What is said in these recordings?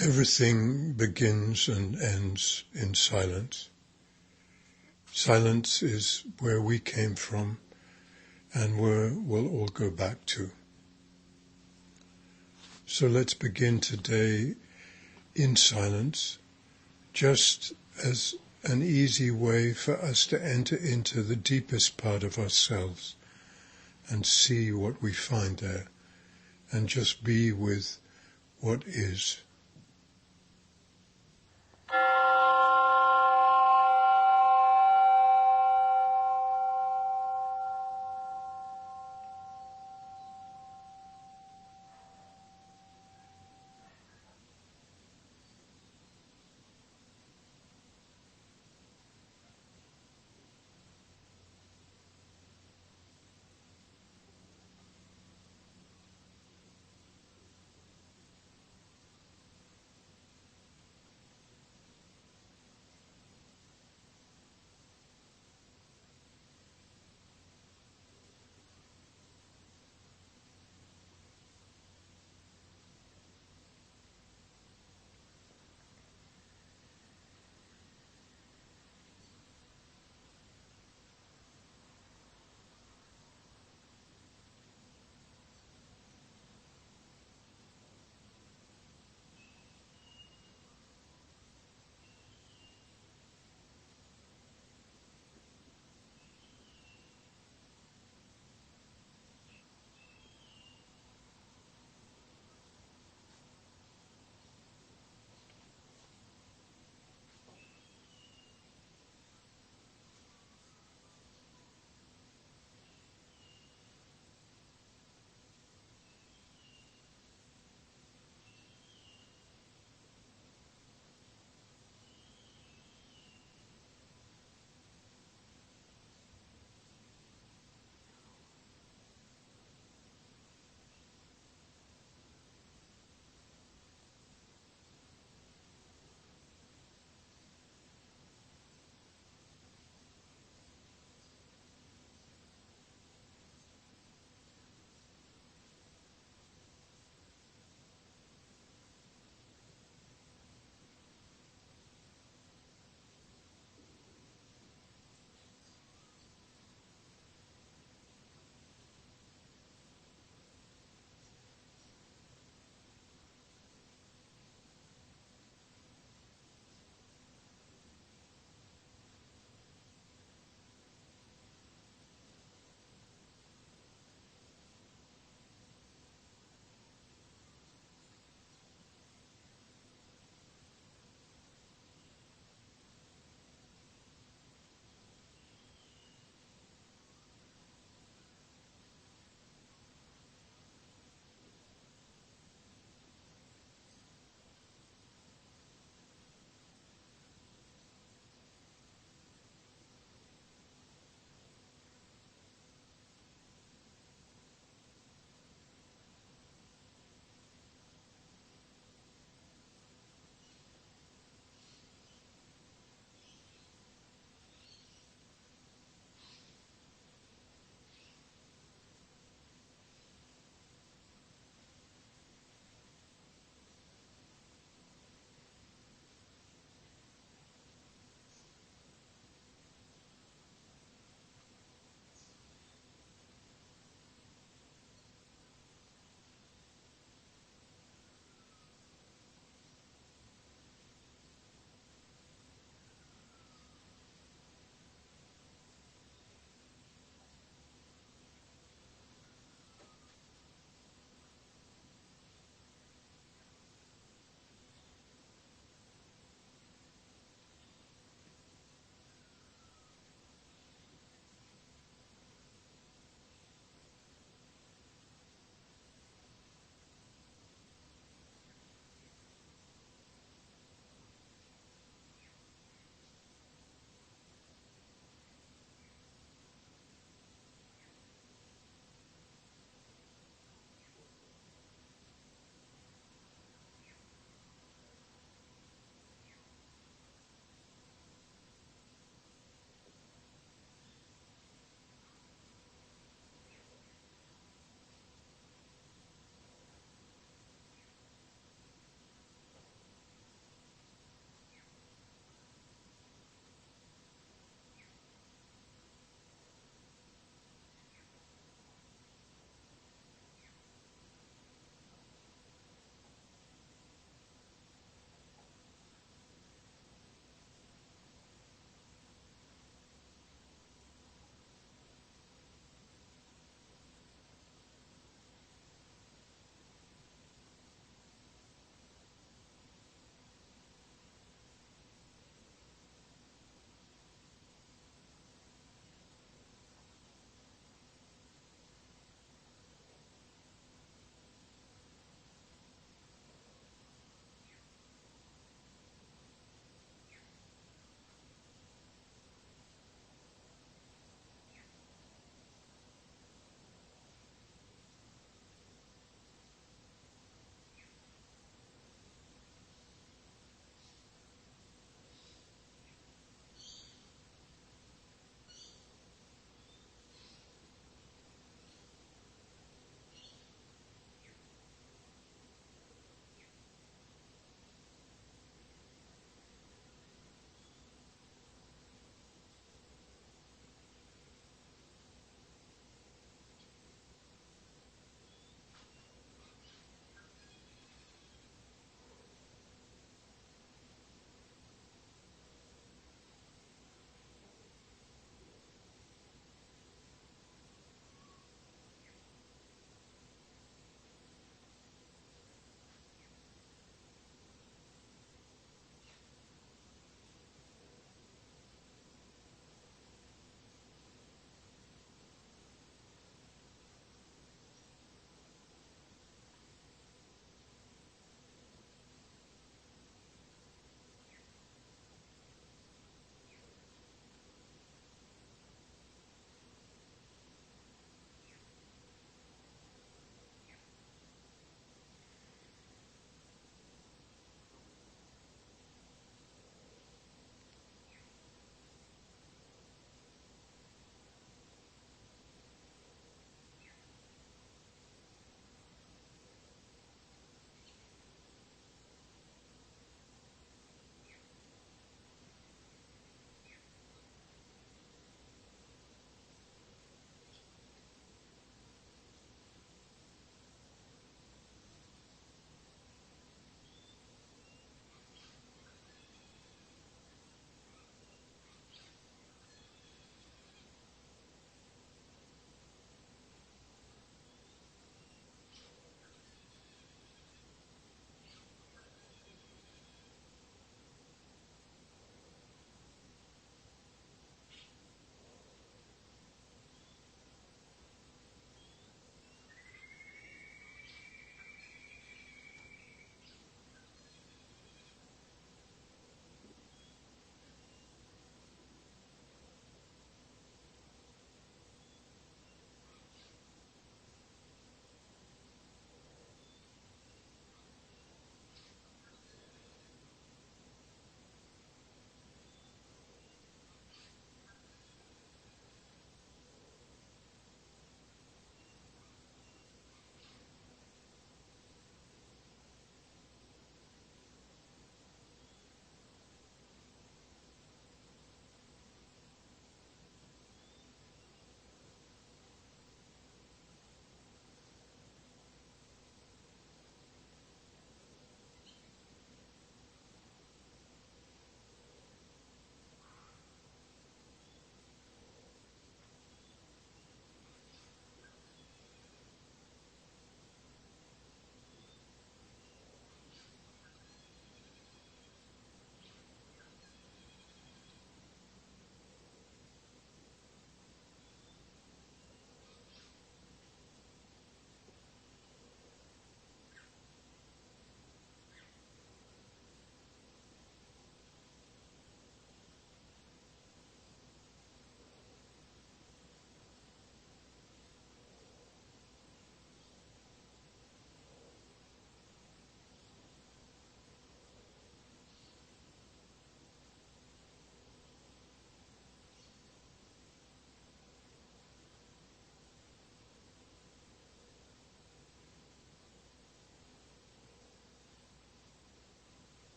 Everything begins and ends in silence. Silence is where we came from and where we'll all go back to. So let's begin today in silence, just as an easy way for us to enter into the deepest part of ourselves and see what we find there, and just be with what is.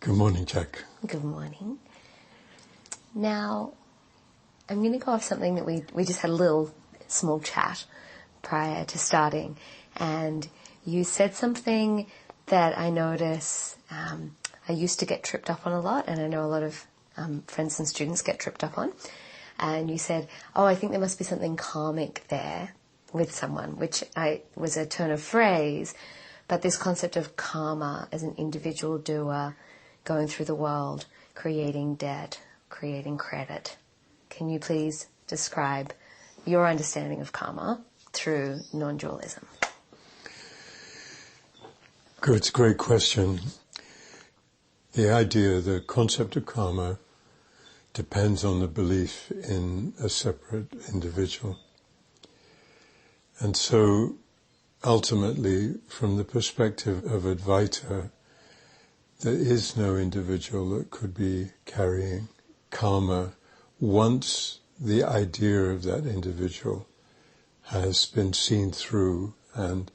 Good morning, Jack. Good morning. Now, I'm going to go off something that we just had a little small chat prior to starting, and you said something that I notice I used to get tripped up on a lot, and I know a lot of friends and students get tripped up on. And you said, I think there must be something karmic there with someone, which was a turn of phrase, but this concept of karma as an individual doer going through the world, creating debt, creating credit. Can you please describe your understanding of karma through non-dualism? Good, it's a great question. The idea, the concept of karma depends on the belief in a separate individual. And so, ultimately, from the perspective of Advaita, there is no individual that could be carrying karma once the idea of that individual has been seen through and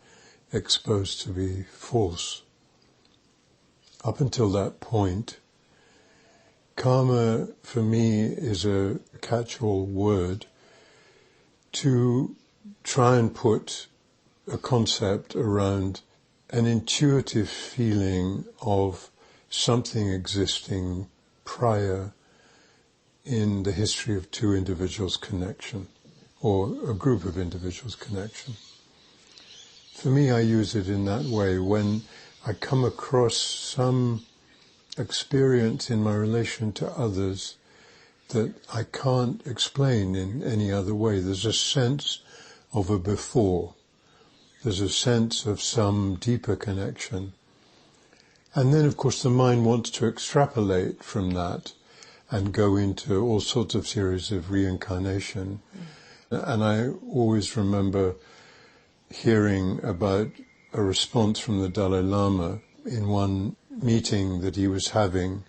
exposed to be false. Up until that point, karma for me is a catch-all word to try and put a concept around an intuitive feeling of something existing prior in the history of two individuals' connection, or a group of individuals' connection. For me, I use it in that way when I come across some experience in my relation to others that I can't explain in any other way. There's a sense of a before. There's a sense of some deeper connection. And then, of course, the mind wants to extrapolate from that and go into all sorts of series of reincarnation. And I always remember hearing about a response from the Dalai Lama in one meeting that he was having.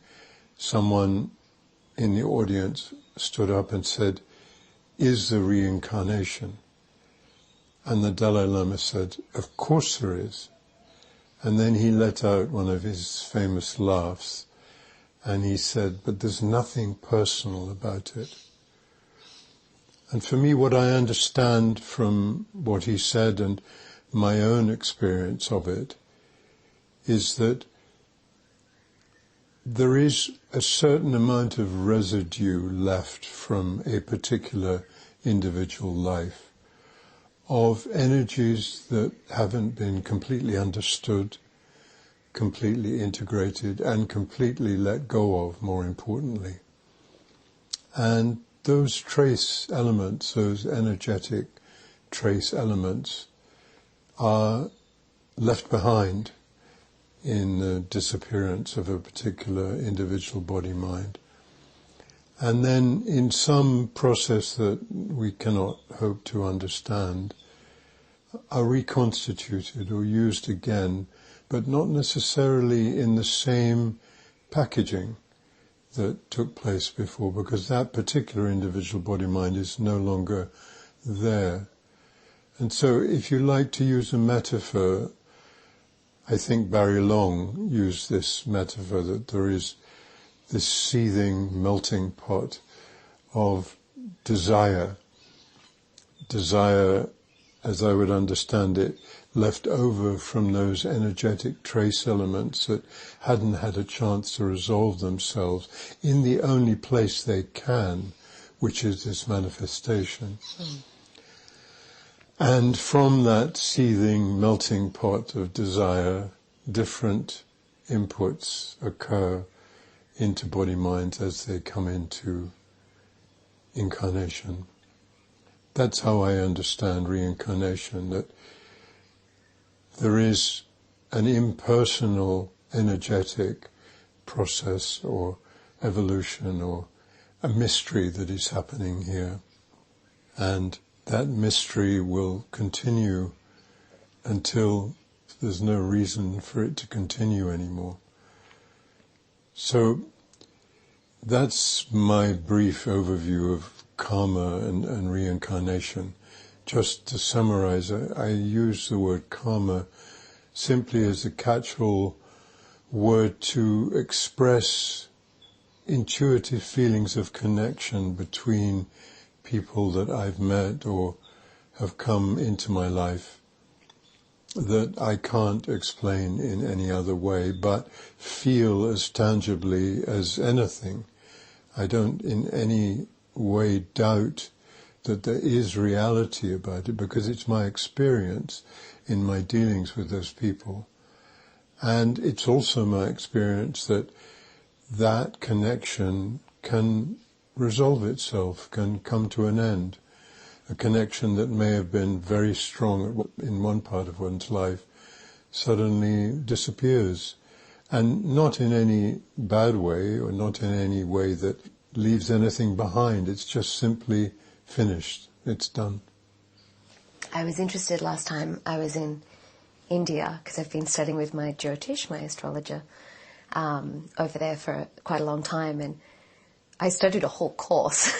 Someone in the audience stood up and said, "Is there reincarnation?" And the Dalai Lama said, "Of course there is." And then he let out one of his famous laughs, and he said, "But there's nothing personal about it." And for me, what I understand from what he said and my own experience of it is that there is a certain amount of residue left from a particular individual life of energies that haven't been completely understood, completely integrated, and completely let go of, more importantly. And those trace elements, those energetic trace elements, are left behind in the disappearance of a particular individual body-mind. And then in some process that we cannot hope to understand, are reconstituted or used again, but not necessarily in the same packaging that took place before, because that particular individual body-mind is no longer there. And so if you like to use a metaphor, I think Barry Long used this metaphor that there is this seething, melting pot of desire, as I would understand it, left over from those energetic trace elements that hadn't had a chance to resolve themselves in the only place they can, which is this manifestation. And from that seething, melting pot of desire, different inputs occur into body-minds as they come into incarnation. That's how I understand reincarnation, that there is an impersonal, energetic process or evolution or a mystery that is happening here. And that mystery will continue until there's no reason for it to continue anymore. So that's my brief overview of karma and reincarnation. Just to summarize, I use the word karma simply as a catch-all were to express intuitive feelings of connection between people that I've met or have come into my life that I can't explain in any other way, but feel as tangibly as anything. I don't in any way doubt that there is reality about it, because it's my experience in my dealings with those people. And it's also my experience that that connection can resolve itself, can come to an end. A connection that may have been very strong in one part of one's life suddenly disappears. And not in any bad way, or not in any way that leaves anything behind. It's just simply finished. It's done. I was interested last time I was in India, because I've been studying with my Jyotish, my astrologer, over there for quite a long time, and I studied a whole course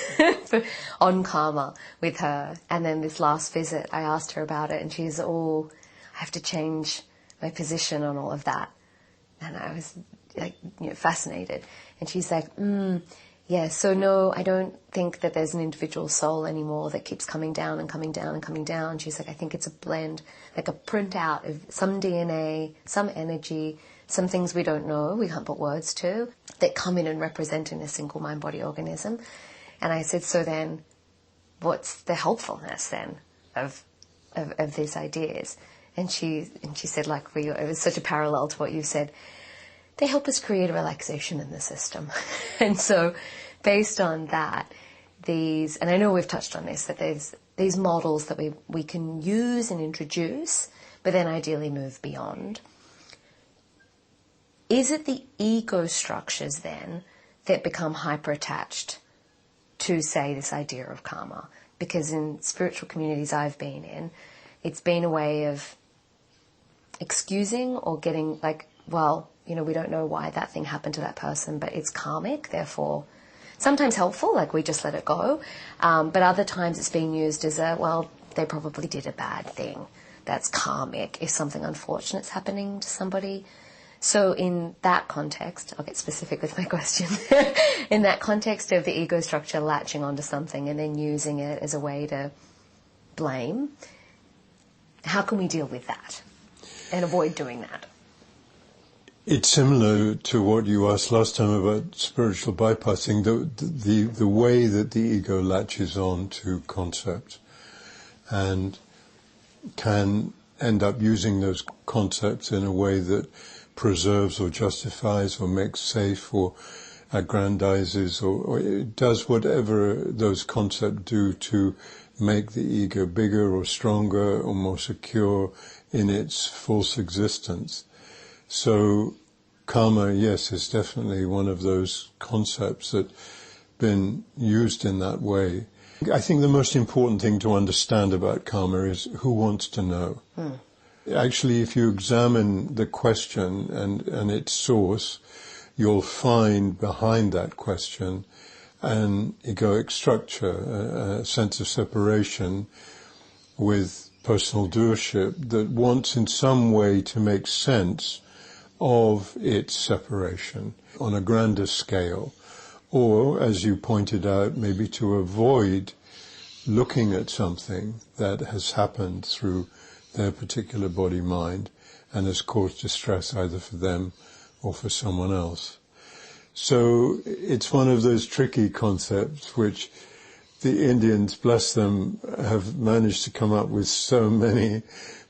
on karma with her. And then this last visit, I asked her about it, and she's, I have to change my position on all of that. And I was like, fascinated. And she's like, yeah, so no, I don't think that there's an individual soul anymore that keeps coming down and coming down and coming down. She's like, I think it's a blend, like a printout of some DNA, some energy, some things we don't know, we can't put words to, that come in and represent in a single mind-body organism. And I said, so then what's the helpfulness then of these ideas? And she said, like, it was such a parallel to what you said, they help us create a relaxation in the system. And so based on that, and I know we've touched on this, that there's these models that we can use and introduce, but then ideally move beyond. Is it the ego structures then that become hyper-attached to, say, this idea of karma? Because in spiritual communities I've been in, it's been a way of excusing or getting like, well, we don't know why that thing happened to that person, but it's karmic, therefore sometimes helpful, like we just let it go. But other times it's being used as they probably did a bad thing. That's karmic if something unfortunate's happening to somebody. So in that context, I'll get specific with my question, in that context of the ego structure latching onto something and then using it as a way to blame, how can we deal with that and avoid doing that? It's similar to what you asked last time about spiritual bypassing, the way that the ego latches on to concepts and can end up using those concepts in a way that preserves or justifies or makes safe or aggrandizes or it does whatever those concepts do to make the ego bigger or stronger or more secure in its false existence. So karma, yes, is definitely one of those concepts that's been used in that way. I think the most important thing to understand about karma is who wants to know. Actually, if you examine the question and its source, you'll find behind that question an egoic structure, a sense of separation with personal doership that wants in some way to make sense of its separation on a grander scale, or, as you pointed out, maybe to avoid looking at something that has happened through their particular body-mind and has caused distress either for them or for someone else. So it's one of those tricky concepts which the Indians, bless them, have managed to come up with so many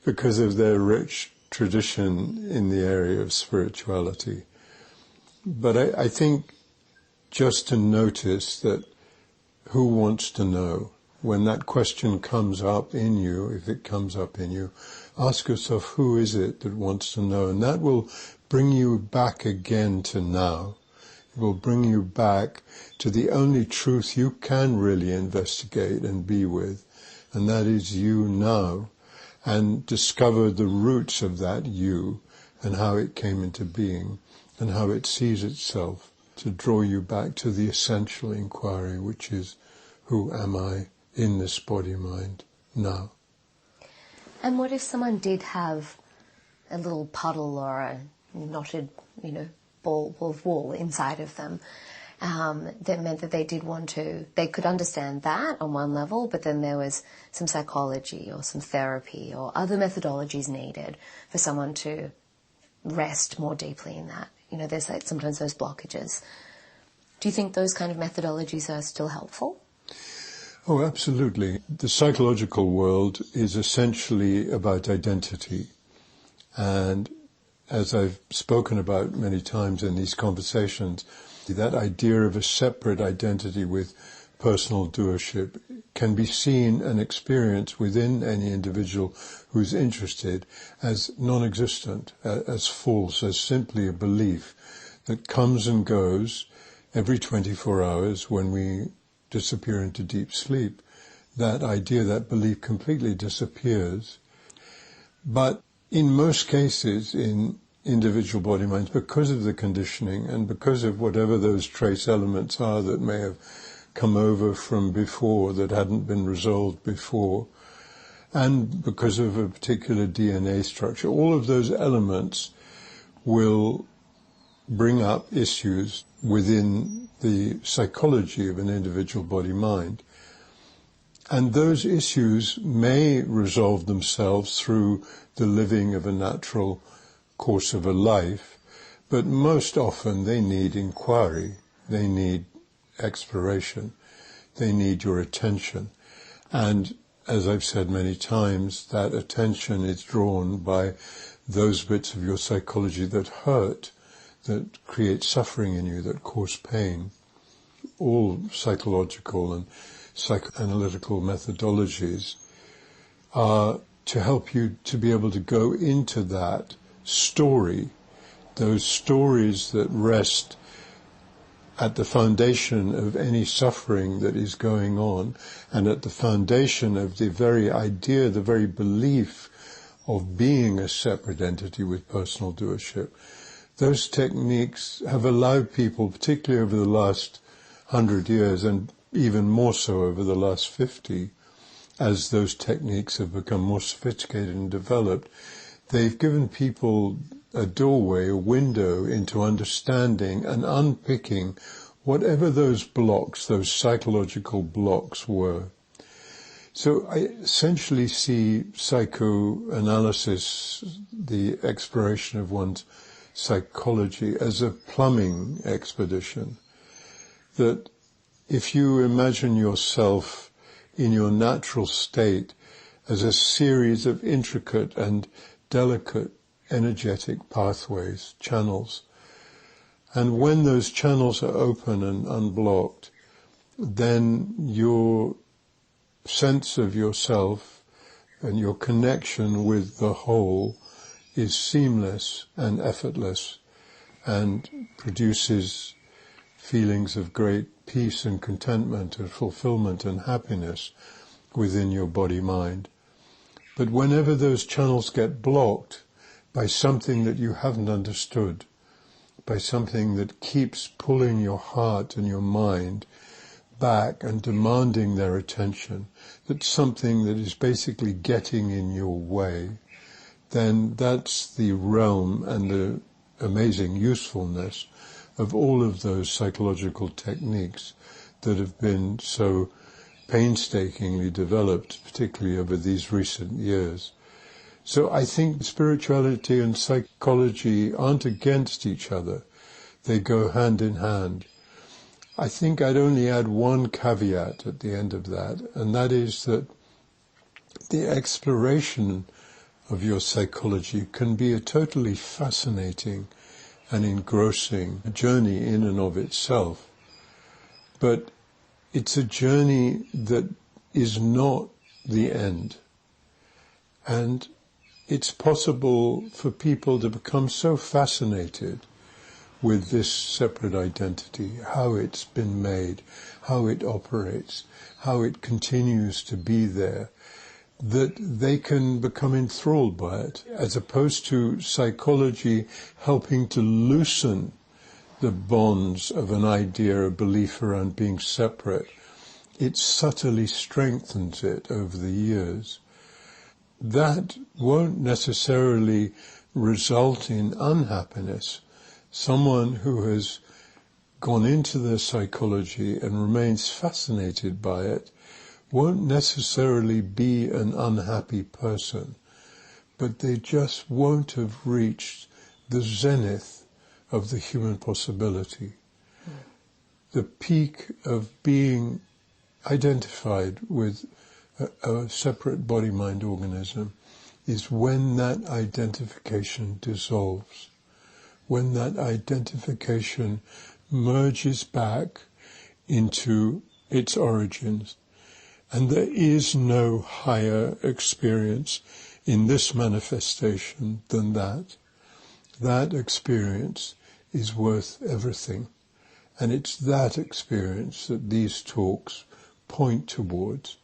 because of their rich tradition in the area of spirituality. But I think just to notice that who wants to know, when that question comes up in you, if it comes up in you, ask yourself, who is it that wants to know? And that will bring you back again to now. It will bring you back to the only truth you can really investigate and be with, and that is you now, and discover the roots of that you and how it came into being and how it sees itself, to draw you back to the essential inquiry, which is, who am I in this body-mind now? And what if someone did have a little puddle or a knotted, ball of wool inside of them. That meant that they could understand that on one level, but then there was some psychology or some therapy or other methodologies needed for someone to rest more deeply in that. There's sometimes those blockages. Do you think those kind of methodologies are still helpful? Oh, absolutely. The psychological world is essentially about identity. And as I've spoken about many times in these conversations, that idea of a separate identity with personal doership can be seen and experienced within any individual who's interested as non-existent, as false, as simply a belief that comes and goes every 24 hours when we disappear into deep sleep. That idea, that belief completely disappears. But in most cases, in individual body minds, because of the conditioning and because of whatever those trace elements are that may have come over from before that hadn't been resolved before, and because of a particular DNA structure, all of those elements will bring up issues within the psychology of an individual body-mind. And those issues may resolve themselves through the living of a natural course of a life, but most often they need inquiry, they need exploration, they need your attention. And as I've said many times, that attention is drawn by those bits of your psychology that hurt, that create suffering in you, that cause pain. All psychological and psychoanalytical methodologies are to help you to be able to go into that story, those stories that rest at the foundation of any suffering that is going on, and at the foundation of the very idea, the very belief of being a separate entity with personal doership. Those techniques have allowed people, particularly over the last 100 years, and even more so over the last 50, as those techniques have become more sophisticated and developed, they've given people a doorway, a window into understanding and unpicking whatever those blocks, those psychological blocks were. So I essentially see psychoanalysis, the exploration of one's psychology, as a plumbing expedition. That if you imagine yourself in your natural state as a series of intricate and delicate energetic pathways, channels, and when those channels are open and unblocked, then your sense of yourself and your connection with the whole is seamless and effortless and produces feelings of great peace and contentment and fulfillment and happiness within your body-mind. But whenever those channels get blocked by something that you haven't understood, by something that keeps pulling your heart and your mind back and demanding their attention, that's something that is basically getting in your way, then that's the realm and the amazing usefulness of all of those psychological techniques that have been so painstakingly developed, particularly over these recent years. So I think spirituality and psychology aren't against each other. They go hand in hand. I think I'd only add one caveat at the end of that, and that is that the exploration of your psychology can be a totally fascinating and engrossing journey in and of itself. But it's a journey that is not the end. And it's possible for people to become so fascinated with this separate identity, how it's been made, how it operates, how it continues to be there, that they can become enthralled by it, as opposed to psychology helping to loosen the bonds of an idea, a belief around being separate. It subtly strengthens it over the years. That won't necessarily result in unhappiness. Someone who has gone into their psychology and remains fascinated by it won't necessarily be an unhappy person, but they just won't have reached the zenith of the human possibility. The peak of being identified with a separate body-mind organism is when that identification dissolves, when that identification merges back into its origins. And there is no higher experience in this manifestation than that. That experience is worth everything. And it's that experience that these talks point towards,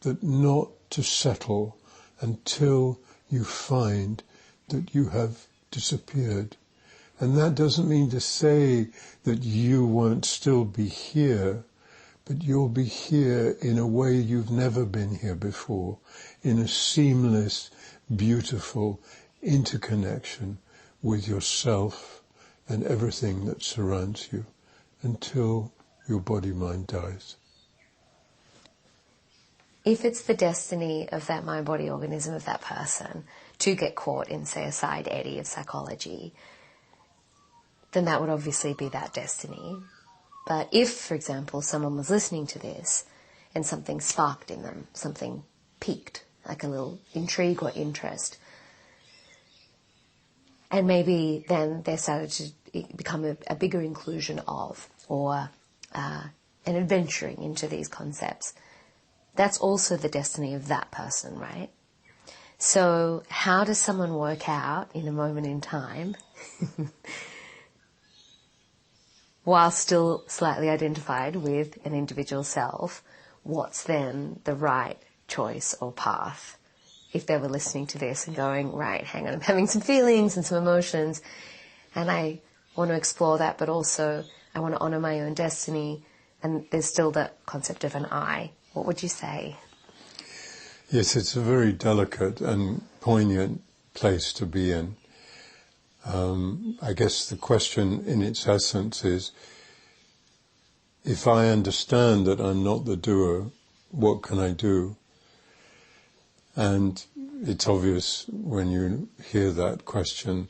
that not to settle until you find that you have disappeared. And that doesn't mean to say that you won't still be here, but you'll be here in a way you've never been here before, in a seamless, beautiful interconnection with yourself and everything that surrounds you, until your body-mind dies. If it's the destiny of that mind-body organism of that person to get caught in, say, a side eddy of psychology, then that would obviously be that destiny. But if, for example, someone was listening to this and something sparked in them, something piqued, like a little intrigue or interest, and maybe then they started to become a bigger inclusion of, or an adventuring into these concepts, that's also the destiny of that person, right? So how does someone work out in a moment in time while still slightly identified with an individual self, what's then the right choice or path? If they were listening to this and going, right, hang on, I'm having some feelings and some emotions, and I want to explore that, but also I want to honour my own destiny, and there's still that concept of an I. What would you say? Yes, it's a very delicate and poignant place to be in. I guess the question in its essence is, if I understand that I'm not the doer, what can I do? And it's obvious when you hear that question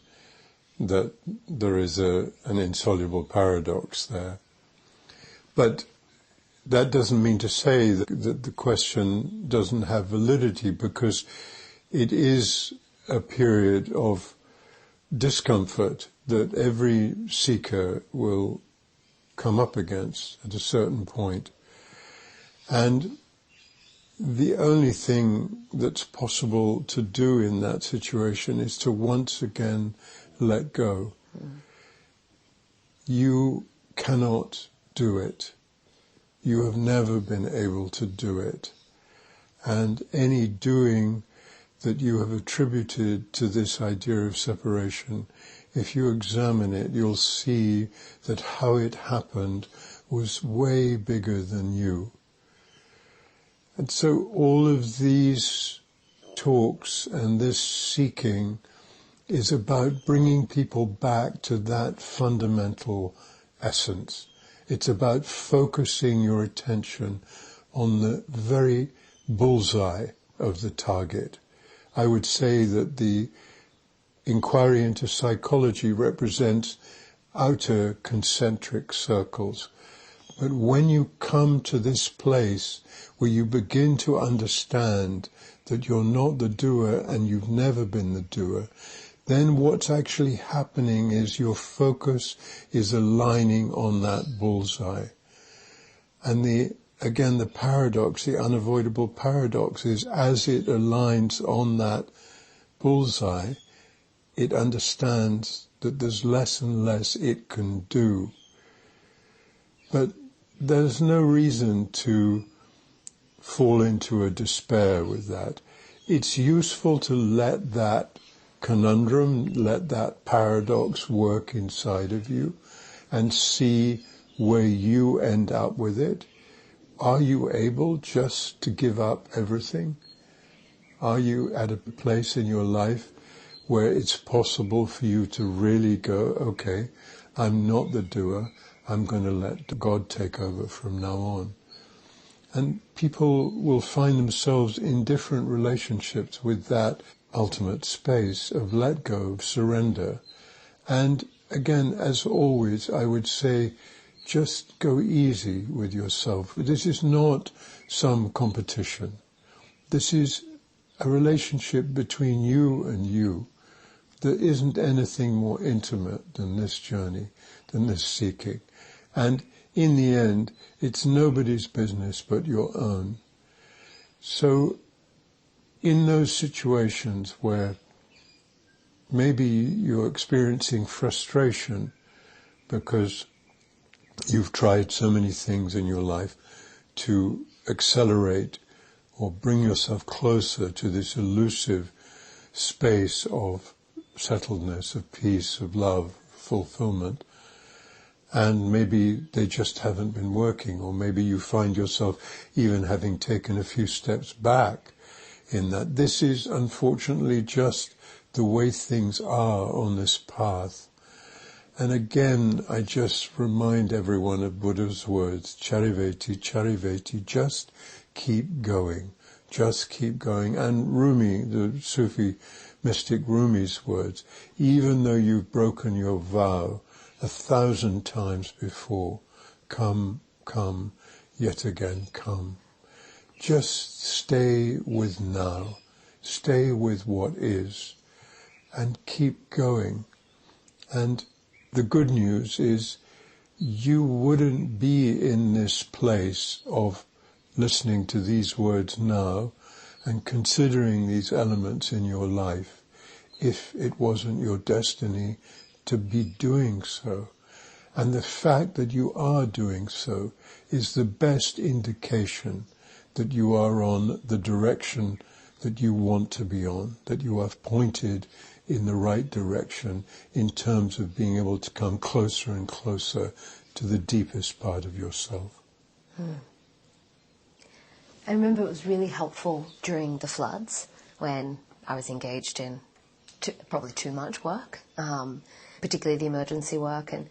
that there is an insoluble paradox there. But that doesn't mean to say that the question doesn't have validity, because it is a period of discomfort that every seeker will come up against at a certain point. And the only thing that's possible to do in that situation is to once again let go. You cannot do it. You have never been able to do it. And any doing that you have attributed to this idea of separation, if you examine it, you'll see that how it happened was way bigger than you. And so all of these talks and this seeking is about bringing people back to that fundamental essence. It's about focusing your attention on the very bullseye of the target. I would say that the inquiry into psychology represents outer concentric circles. But when you come to this place where you begin to understand that you're not the doer and you've never been the doer, then what's actually happening is your focus is aligning on that bullseye. And the paradox, the unavoidable paradox is, as it aligns on that bullseye, it understands that there's less and less it can do. But there's no reason to fall into a despair with that. It's useful to let that conundrum, let that paradox work inside of you and see where you end up with it. Are you able just to give up everything? Are you at a place in your life where it's possible for you to really go, okay, I'm not the doer, I'm going to let God take over from now on. And people will find themselves in different relationships with that ultimate space of let go, of surrender. And again, as always, I would say, just go easy with yourself. This is not some competition. This is a relationship between you and you. There isn't anything more intimate than this journey, than this seeking. And in the end, it's nobody's business but your own. So in those situations where maybe you're experiencing frustration because you've tried so many things in your life to accelerate or bring yourself closer to this elusive space of settledness, of peace, of love, fulfillment, and maybe they just haven't been working, or maybe you find yourself even having taken a few steps back in that. This is unfortunately just the way things are on this path. And again, I just remind everyone of Buddha's words, chariveti, chariveti, just keep going, just keep going. And Rumi, the Sufi mystic Rumi's words, even though you've broken your vow 1,000 times before, come, come, yet again come. Just stay with now, stay with what is, and keep going. And the good news is you wouldn't be in this place of listening to these words now and considering these elements in your life if it wasn't your destiny to be doing so. And the fact that you are doing so is the best indication that you are on the direction that you want to be on, that you have pointed in the right direction in terms of being able to come closer and closer to the deepest part of yourself. I remember it was really helpful during the floods when I was engaged in probably too much work, particularly the emergency work, and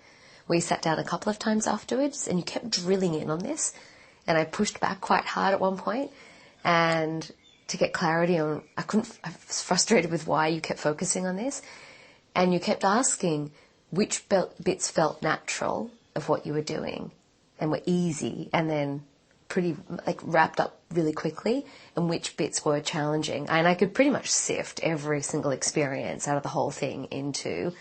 we sat down a couple of times afterwards and you kept drilling in on this, and I pushed back quite hard at one point and to get clarity on, I was frustrated with why you kept focusing on this, and you kept asking which bits felt natural of what you were doing and were easy and then pretty wrapped up really quickly, and which bits were challenging. And I could pretty much sift every single experience out of the whole thing into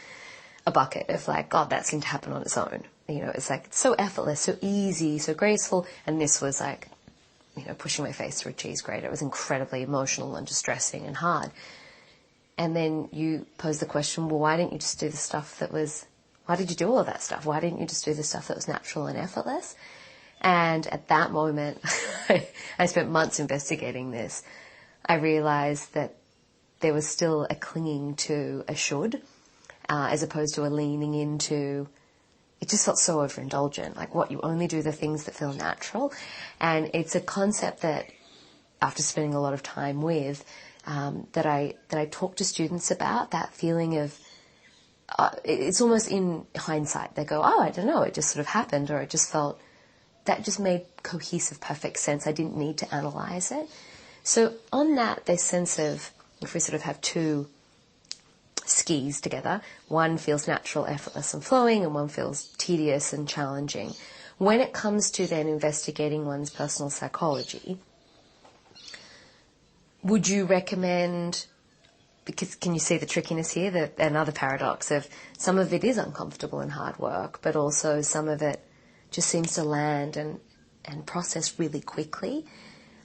a bucket of God, that seemed to happen on its own. It's it's so effortless, so easy, so graceful, and this was pushing my face through a cheese grater. It was incredibly emotional and distressing and hard. And then you pose the question, well, why didn't you just do the stuff why did you do all of that stuff? Why didn't you just do the stuff that was natural and effortless? And at that moment, I spent months investigating this. I realized that there was still a clinging to a should, as opposed to a leaning into. It just felt so overindulgent, you only do the things that feel natural. And it's a concept that, after spending a lot of time with, that I talk to students about, that feeling of, it's almost in hindsight. They go, oh, I don't know, it just sort of happened, or it just felt, that just made cohesive, perfect sense. I didn't need to analyze it. So on that, this sense of, if we sort of have two skis together, one feels natural, effortless and flowing, and one feels tedious and challenging. When it comes to then investigating one's personal psychology, would you recommend, because can you see the trickiness here, that another paradox of some of it is uncomfortable and hard work, but also some of it just seems to land and process really quickly.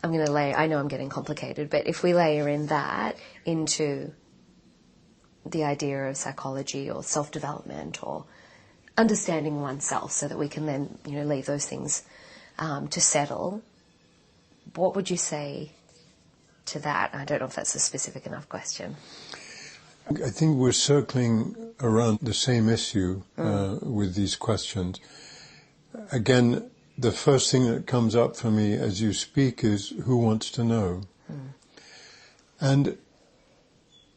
I know I'm getting complicated, but if we layer in that into the idea of psychology or self-development or understanding oneself so that we can then, leave those things to settle, what would you say to that? I don't know if that's a specific enough question. I think we're circling around the same issue with these questions. Again, the first thing that comes up for me as you speak is, who wants to know? And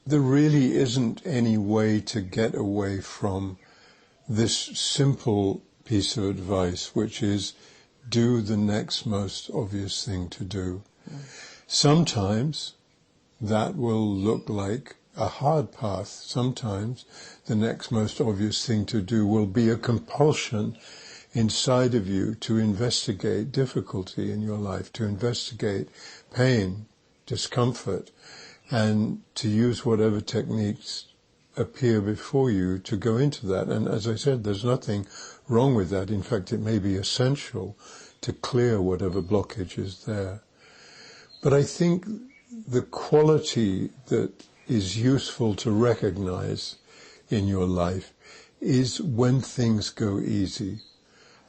there really isn't any way to get away from this simple piece of advice, which is do the next most obvious thing to do. Sometimes that will look like a hard path. Sometimes the next most obvious thing to do will be a compulsion inside of you to investigate difficulty in your life, to investigate pain, discomfort, and to use whatever techniques appear before you to go into that. And as I said, there's nothing wrong with that. In fact, it may be essential to clear whatever blockage is there. But I think the quality that is useful to recognize in your life is when things go easy,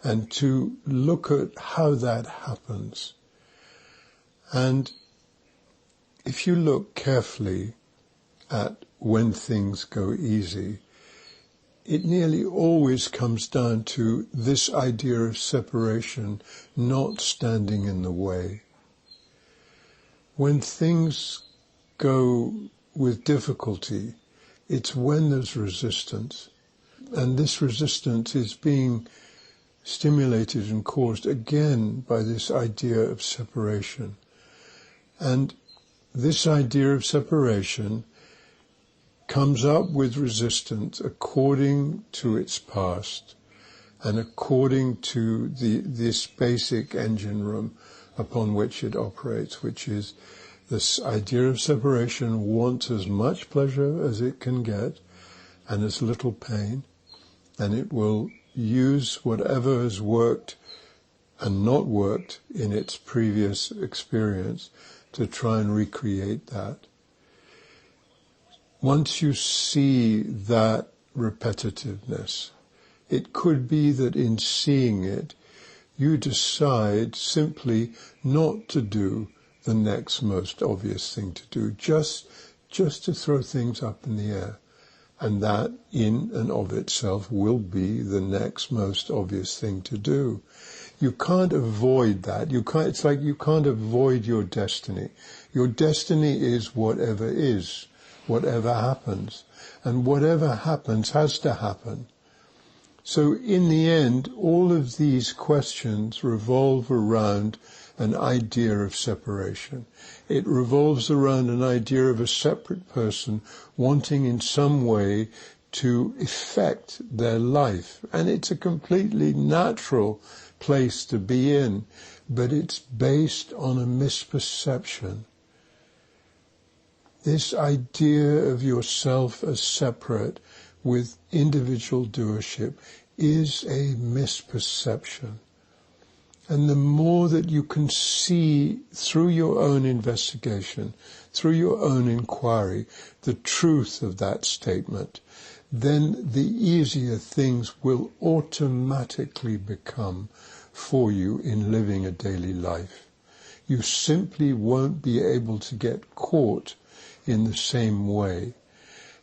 and to look at how that happens. And if you look carefully at when things go easy, it nearly always comes down to this idea of separation not standing in the way. When things go with difficulty, it's when there's resistance. And this resistance is being stimulated and caused again by this idea of separation. And this idea of separation comes up with resistance according to its past and according to this basic engine room upon which it operates, which is this idea of separation wants as much pleasure as it can get and as little pain, and it will use whatever has worked and not worked in its previous experience to try and recreate that. Once you see that repetitiveness, it could be that in seeing it, you decide simply not to do the next most obvious thing to do, just to throw things up in the air. And that in and of itself will be the next most obvious thing to do. You can't avoid that. It's like you can't avoid your destiny. Your destiny is, whatever happens. And whatever happens has to happen. So in the end, all of these questions revolve around an idea of separation. It revolves around an idea of a separate person wanting in some way to effect their life. And it's a completely natural place to be in, but it's based on a misperception. This idea of yourself as separate with individual doership is a misperception. And the more that you can see through your own investigation, through your own inquiry, the truth of that statement, then the easier things will automatically become for you in living a daily life. You simply won't be able to get caught in the same way.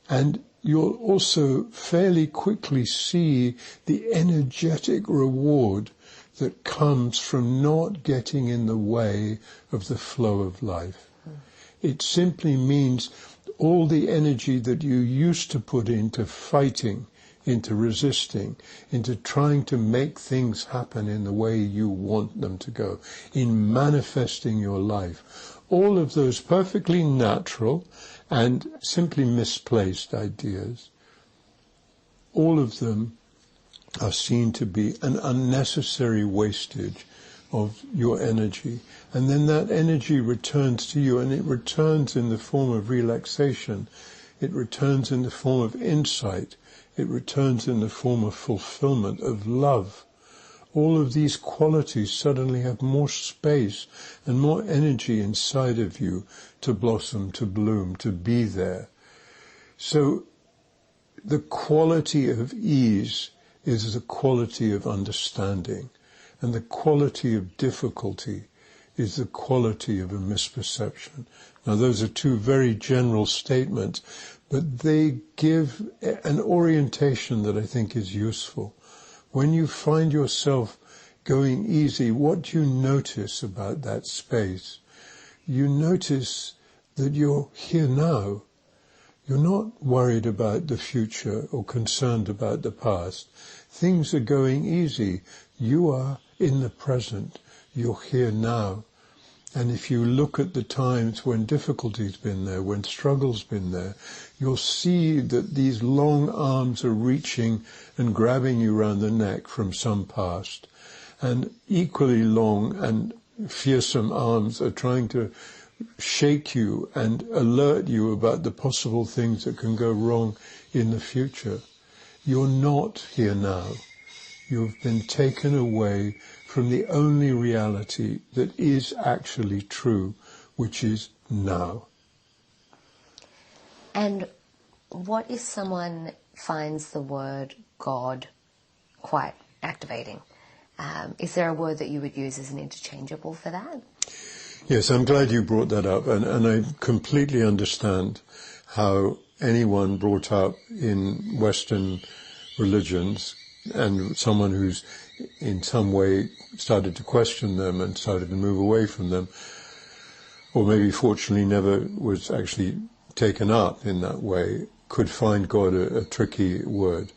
And you'll also fairly quickly see the energetic reward that comes from not getting in the way of the flow of life. It simply means all the energy that you used to put into fighting, into resisting, into trying to make things happen in the way you want them to go, in manifesting your life, all of those perfectly natural and simply misplaced ideas, all of them are seen to be an unnecessary wastage of your energy. And then that energy returns to you, and it returns in the form of relaxation. It returns in the form of insight. It returns in the form of fulfillment, of love. All of these qualities suddenly have more space and more energy inside of you to blossom, to bloom, to be there. So the quality of ease is the quality of understanding, and the quality of difficulty is the quality of a misperception. Now, those are two very general statements, but they give an orientation that I think is useful. When you find yourself going easy, what do you notice about that space? You notice that you're here now. You're not worried about the future or concerned about the past. Things are going easy. You are in the present. You're here now. And if you look at the times when difficulty's been there, when struggle's been there, you'll see that these long arms are reaching and grabbing you round the neck from some past. And equally long and fearsome arms are trying to shake you and alert you about the possible things that can go wrong in the future. You're not here now. You've been taken away from the only reality that is actually true, which is now. And what if someone finds the word God quite activating? Is there a word that you would use as an interchangeable for that? Yes, I'm glad you brought that up, and I completely understand how anyone brought up in Western religions and someone who's in some way started to question them and started to move away from them, or maybe fortunately never was actually taken up in that way, could find God a tricky word.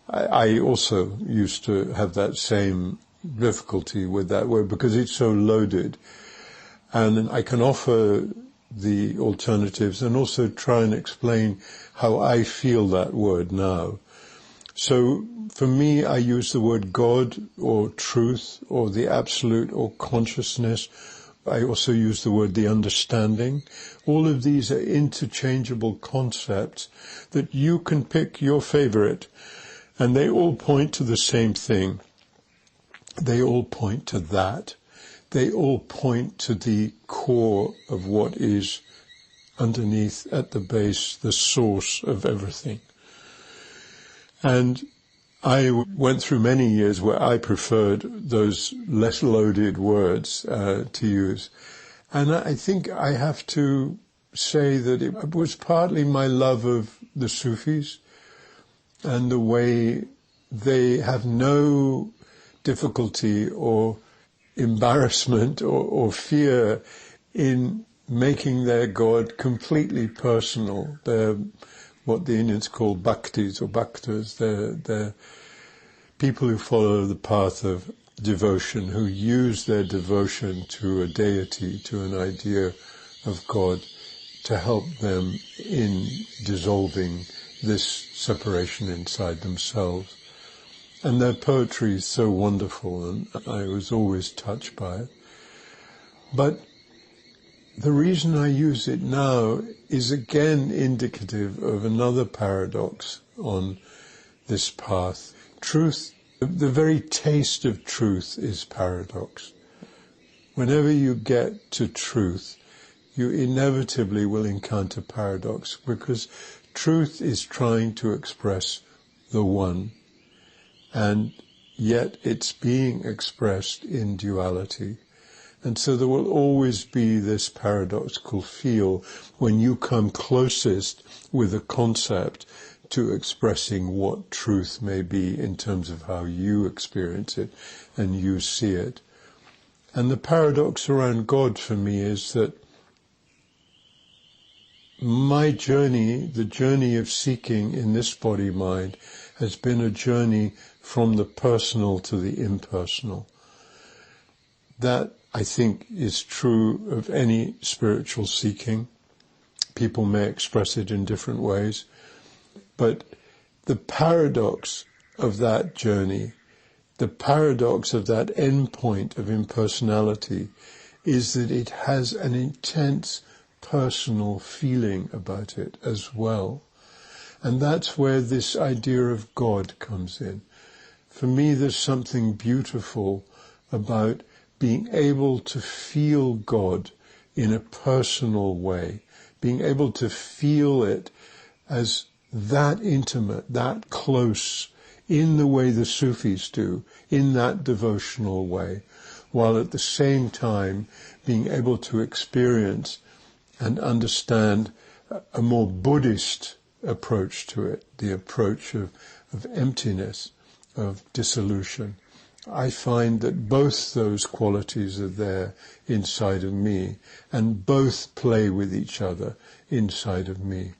I also used to have that same difficulty with that word because it's so loaded. And I can offer the alternatives and also try and explain how I feel that word now. So for me, I use the word God or truth or the absolute or consciousness. I also use the word the understanding. All of these are interchangeable concepts that you can pick your favorite, and they all point to the same thing. They all point to that. They all point to the core of what is underneath, at the base, the source of everything. And I went through many years where I preferred those less loaded words to use. And I think I have to say that it was partly my love of the Sufis and the way they have no difficulty or embarrassment or fear in making their God completely personal. They're what the Indians call bhaktis or bhaktas. They're people who follow the path of devotion, who use their devotion to a deity, to an idea of God, to help them in dissolving this separation inside themselves. And their poetry is so wonderful, and I was always touched by it. But the reason I use it now is again indicative of another paradox on this path. Truth, the very taste of truth is paradox. Whenever you get to truth, you inevitably will encounter paradox, because truth is trying to express the one, and yet it's being expressed in duality. And so there will always be this paradoxical feel when you come closest with a concept to expressing what truth may be in terms of how you experience it and you see it. And the paradox around God for me is that my journey, the journey of seeking in this body-mind, has been a journey from the personal to the impersonal. That, I think, is true of any spiritual seeking. People may express it in different ways. But the paradox of that journey, the paradox of that end point of impersonality, is that it has an intense personal feeling about it as well. And that's where this idea of God comes in. For me, there's something beautiful about being able to feel God in a personal way, being able to feel it as that intimate, that close, in the way the Sufis do, in that devotional way, while at the same time being able to experience and understand a more Buddhist approach to it, the approach of emptiness, of dissolution. I find that both those qualities are there inside of me, and both play with each other inside of me.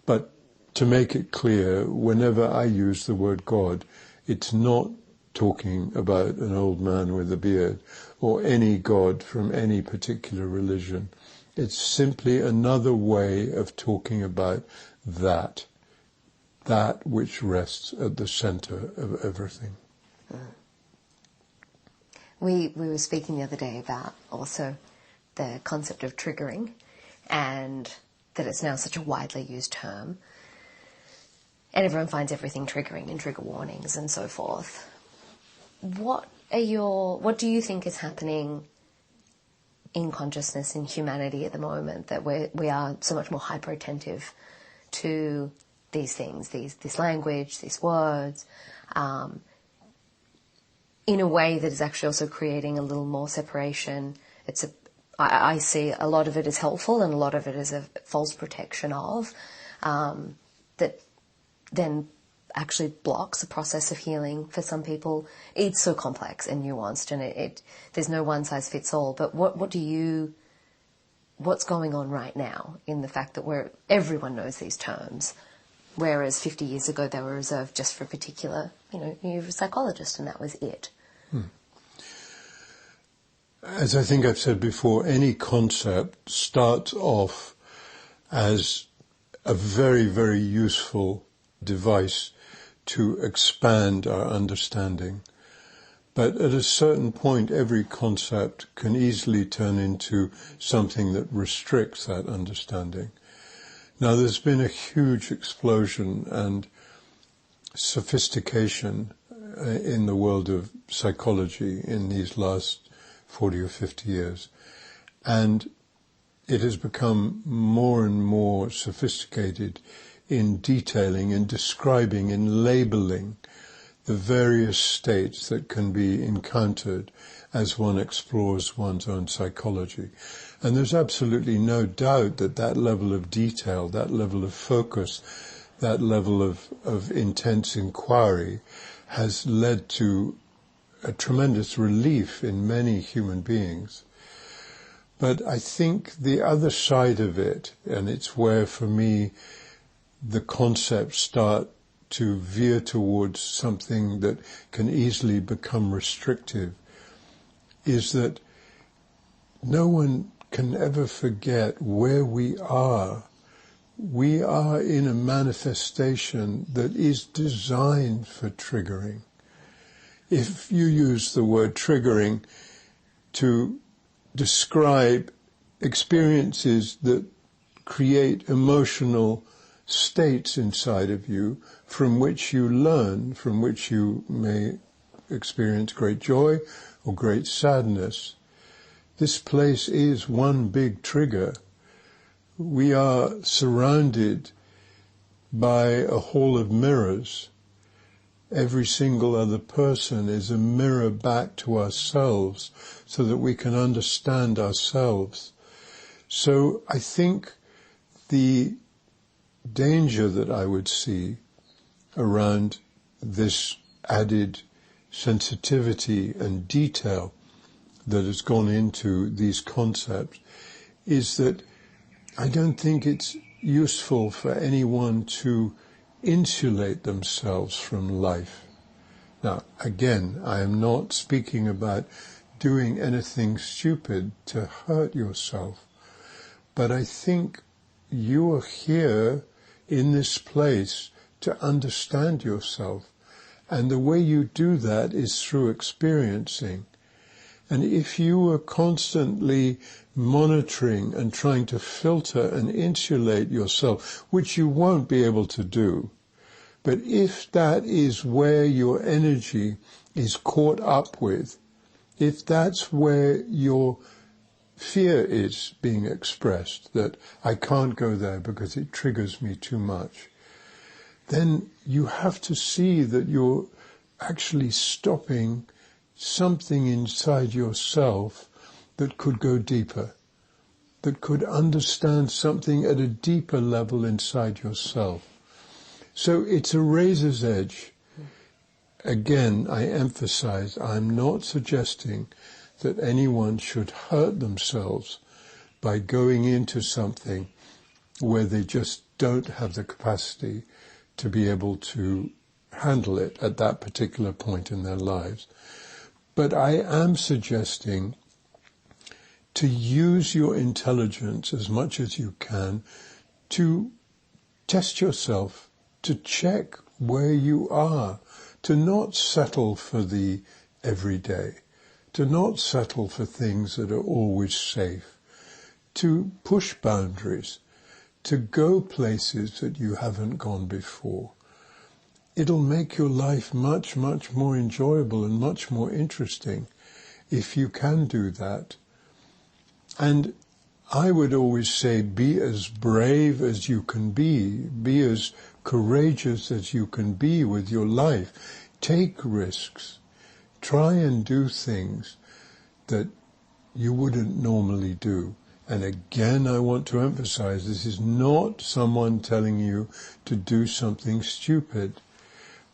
But to make it clear, whenever I use the word God, it's not talking about an old man with a beard or any God from any particular religion. It's simply another way of talking about that which rests at the center of everything. We were speaking the other day about also the concept of triggering, and that it's now such a widely used term. And everyone finds everything triggering and trigger warnings and so forth. What do you think is happening in consciousness, in humanity at the moment, that we are so much more hyper-attentive to these things, this language, these words, in a way that is actually also creating a little more separation? I see a lot of it is helpful and a lot of it is a false protection of, that then actually blocks the process of healing for some people. It's so complex and nuanced, and there's no one size fits all. But what's going on right now in the fact that everyone knows these terms, whereas 50 years ago they were reserved just for a particular, you're a psychologist and that was it. As I think I've said before, any concept starts off as a very, very useful device to expand our understanding. But at a certain point, every concept can easily turn into something that restricts that understanding. Now, there's been a huge explosion and sophistication in the world of psychology in these last 40 or 50 years. And it has become more and more sophisticated in detailing, in describing, in labeling the various states that can be encountered as one explores one's own psychology. And there's absolutely no doubt that level of detail, that level of focus, that level of intense inquiry has led to a tremendous relief in many human beings. But I think the other side of it, and it's where for me the concepts start to veer towards something that can easily become restrictive, is that no one can ever forget where we are. We are in a manifestation that is designed for triggering. If you use the word triggering to describe experiences that create emotional states inside of you from which you learn, from which you may experience great joy or great sadness, this place is one big trigger. We are surrounded by a hall of mirrors. Every single other person is a mirror back to ourselves so that we can understand ourselves. So I think the danger that I would see around this added sensitivity and detail that has gone into these concepts is that I don't think it's useful for anyone to insulate themselves from life. Now, again, I am not speaking about doing anything stupid to hurt yourself, but I think you are here in this place to understand yourself, and the way you do that is through experiencing. And if you are constantly monitoring and trying to filter and insulate yourself, which you won't be able to do, but if that is where your energy is caught up with, if that's where your fear is being expressed, that I can't go there because it triggers me too much, then you have to see that you're actually stopping something inside yourself that could go deeper, that could understand something at a deeper level inside yourself. So it's a razor's edge. Again, I emphasize, I'm not suggesting that anyone should hurt themselves by going into something where they just don't have the capacity to be able to handle it at that particular point in their lives. But I am suggesting to use your intelligence as much as you can to test yourself, to check where you are, to not settle for the everyday, to not settle for things that are always safe, to push boundaries, to go places that you haven't gone before. It'll make your life much, much more enjoyable and much more interesting if you can do that. And I would always say, be as brave as you can be as courageous as you can be with your life. Take risks. Try and do things that you wouldn't normally do. And again, I want to emphasize, this is not someone telling you to do something stupid,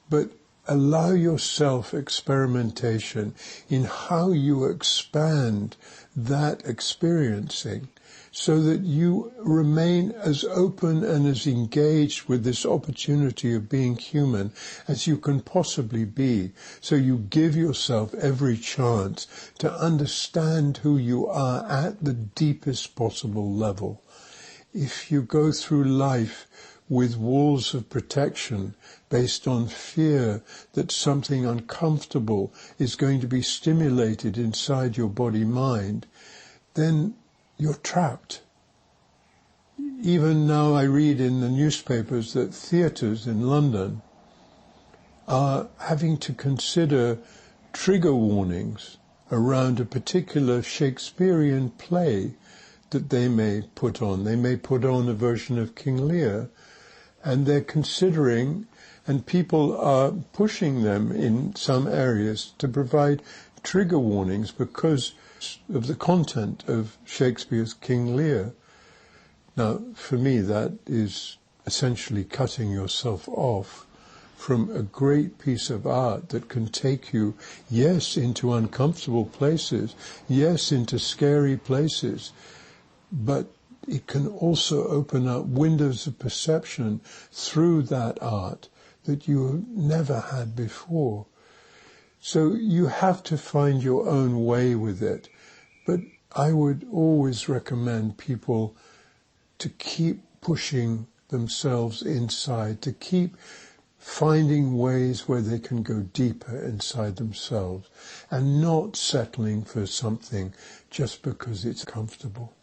but allow yourself experimentation in how you expand that experiencing so that you remain as open and as engaged with this opportunity of being human as you can possibly be. So you give yourself every chance to understand who you are at the deepest possible level. If you go through life with walls of protection based on fear that something uncomfortable is going to be stimulated inside your body-mind, then you're trapped. Even now I read in the newspapers that theatres in London are having to consider trigger warnings around a particular Shakespearean play that they may put on. They may put on a version of King Lear, and they're considering, and people are pushing them in some areas to provide trigger warnings because of the content of Shakespeare's King Lear. Now, for me, that is essentially cutting yourself off from a great piece of art that can take you, yes, into uncomfortable places, yes, into scary places, but it can also open up windows of perception through that art that you have never had before. So you have to find your own way with it. But I would always recommend people to keep pushing themselves inside, to keep finding ways where they can go deeper inside themselves and not settling for something just because it's comfortable.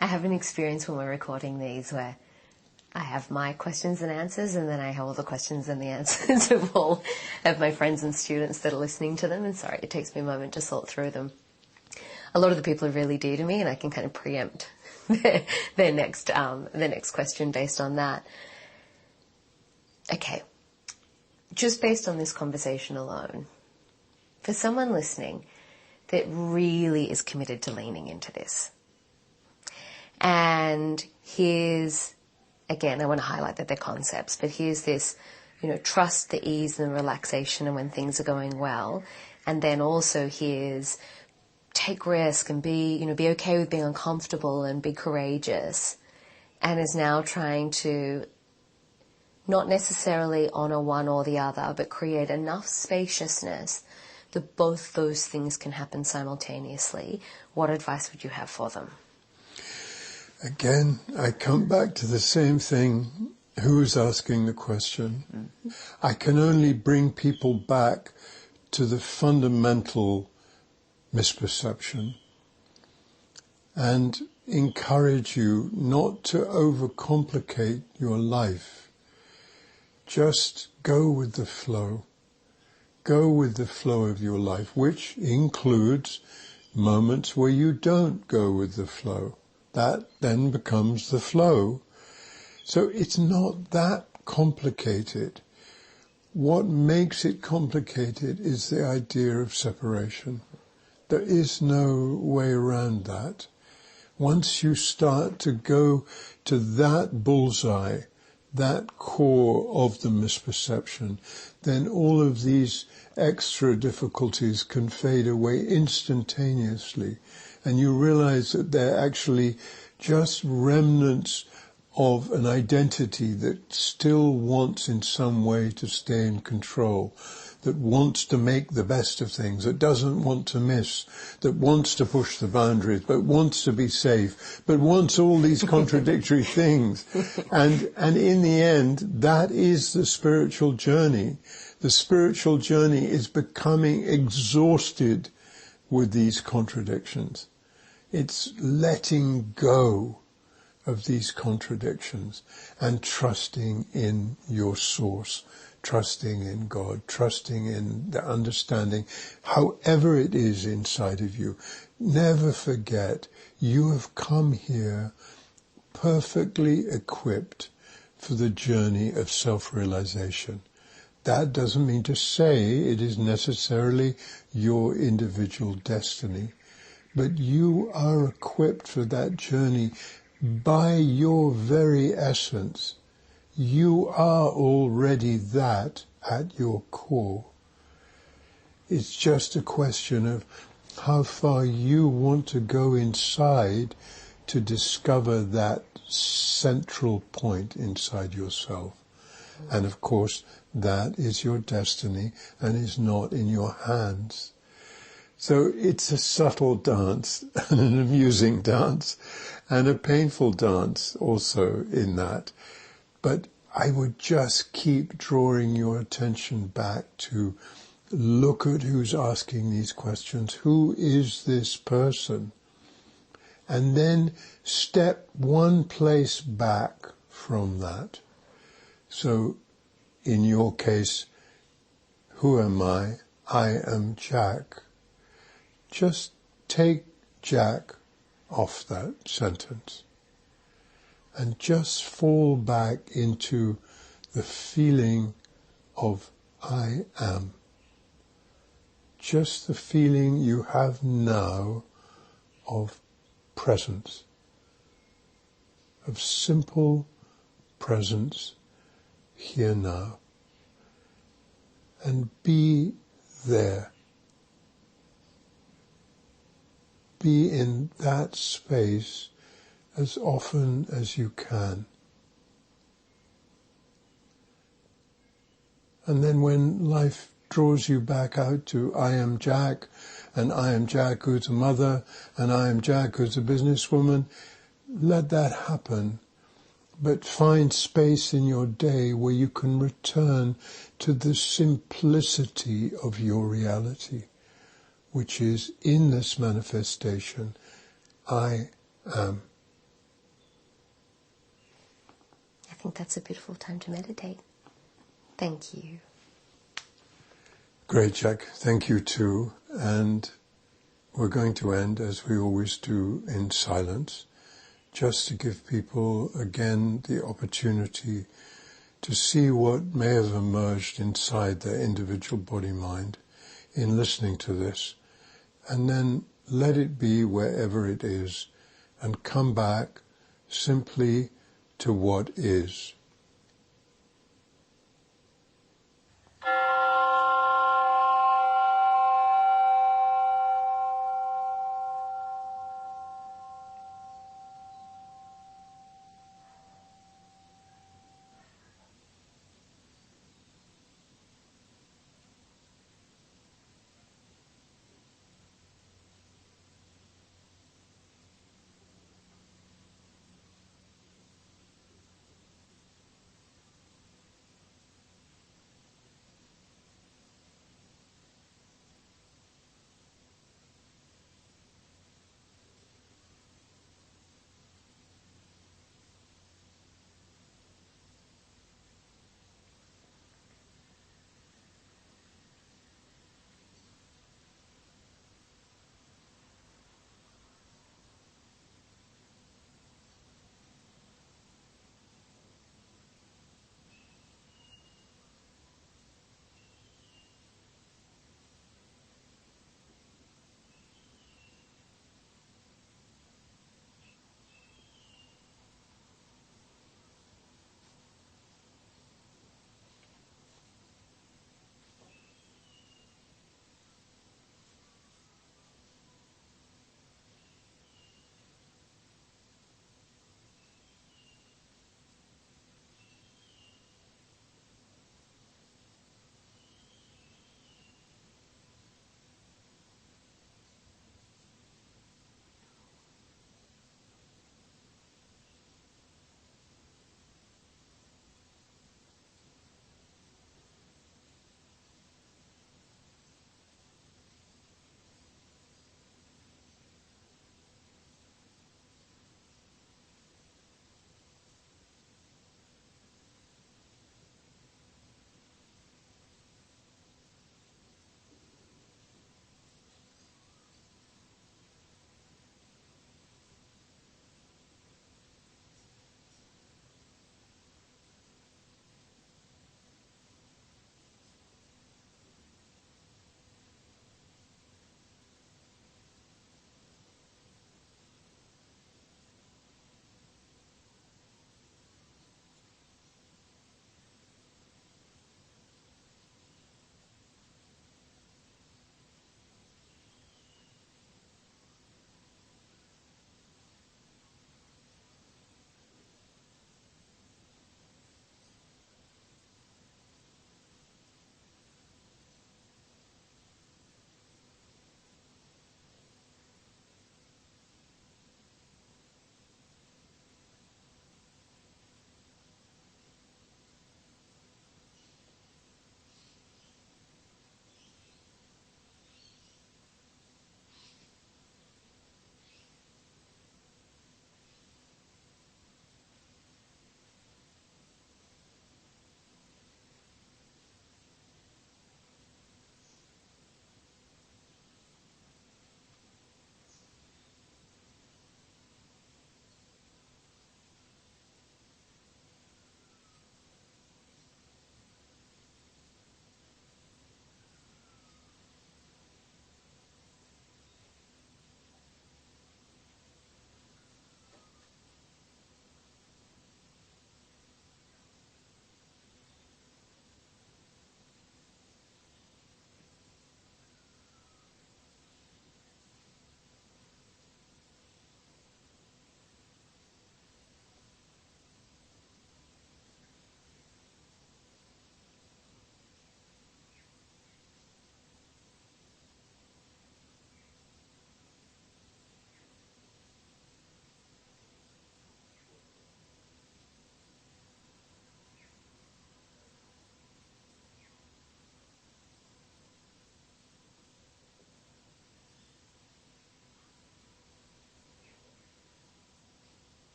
I have an experience when we're recording these where I have my questions and answers, and then I have all the questions and the answers of all of my friends and students that are listening to them. And sorry, it takes me a moment to sort through them. A lot of the people are really dear to me, and I can kind of preempt their next question based on that. Okay, just based on this conversation alone, for someone listening that really is committed to leaning into this, and here's, again, I want to highlight that they're concepts, but here's this, trust the ease and the relaxation and when things are going well. And then also here's take risk and be okay with being uncomfortable and be courageous. And is now trying to not necessarily honor one or the other, but create enough spaciousness that both those things can happen simultaneously. What advice would you have for them? Again, I come back to the same thing. Who is asking the question? I can only bring people back to the fundamental misperception and encourage you not to overcomplicate your life. Just go with the flow. Go with the flow of your life, which includes moments where you don't go with the flow. That then becomes the flow. So it's not that complicated. What makes it complicated is the idea of separation. There is no way around that. Once you start to go to that bullseye, that core of the misperception, then all of these extra difficulties can fade away instantaneously. And you realize that they're actually just remnants of an identity that still wants in some way to stay in control, that wants to make the best of things, that doesn't want to miss, that wants to push the boundaries, but wants to be safe, but wants all these contradictory things. And in the end, that is the spiritual journey. The spiritual journey is becoming exhausted with these contradictions. It's letting go of these contradictions and trusting in your source, trusting in God, trusting in the understanding, however it is inside of you. Never forget, you have come here perfectly equipped for the journey of self-realization. That doesn't mean to say it is necessarily your individual destiny, but you are equipped for that journey by your very essence. You are already that at your core. It's just a question of how far you want to go inside to discover that central point inside yourself. And of course, that is your destiny and is not in your hands. So it's a subtle dance and an amusing dance and a painful dance also in that. But I would just keep drawing your attention back to look at who's asking these questions. Who is this person? And then step one place back from that. So in your case, who am I? I am Jack. Just take Jack off that sentence and just fall back into the feeling of I am. Just the feeling you have now of presence, of simple presence here now. And be there. Be in that space as often as you can. And then when life draws you back out to I am Jack, and I am Jack who's a mother, and I am Jack who's a businesswoman, let that happen. But find space in your day where you can return to the simplicity of your reality, which is in this manifestation, I am. I think that's a beautiful time to meditate. Thank you. Great, Jack. Thank you too. And we're going to end, as we always do, in silence, just to give people again the opportunity to see what may have emerged inside their individual body-mind in listening to this. And then let it be wherever it is and come back simply to what is.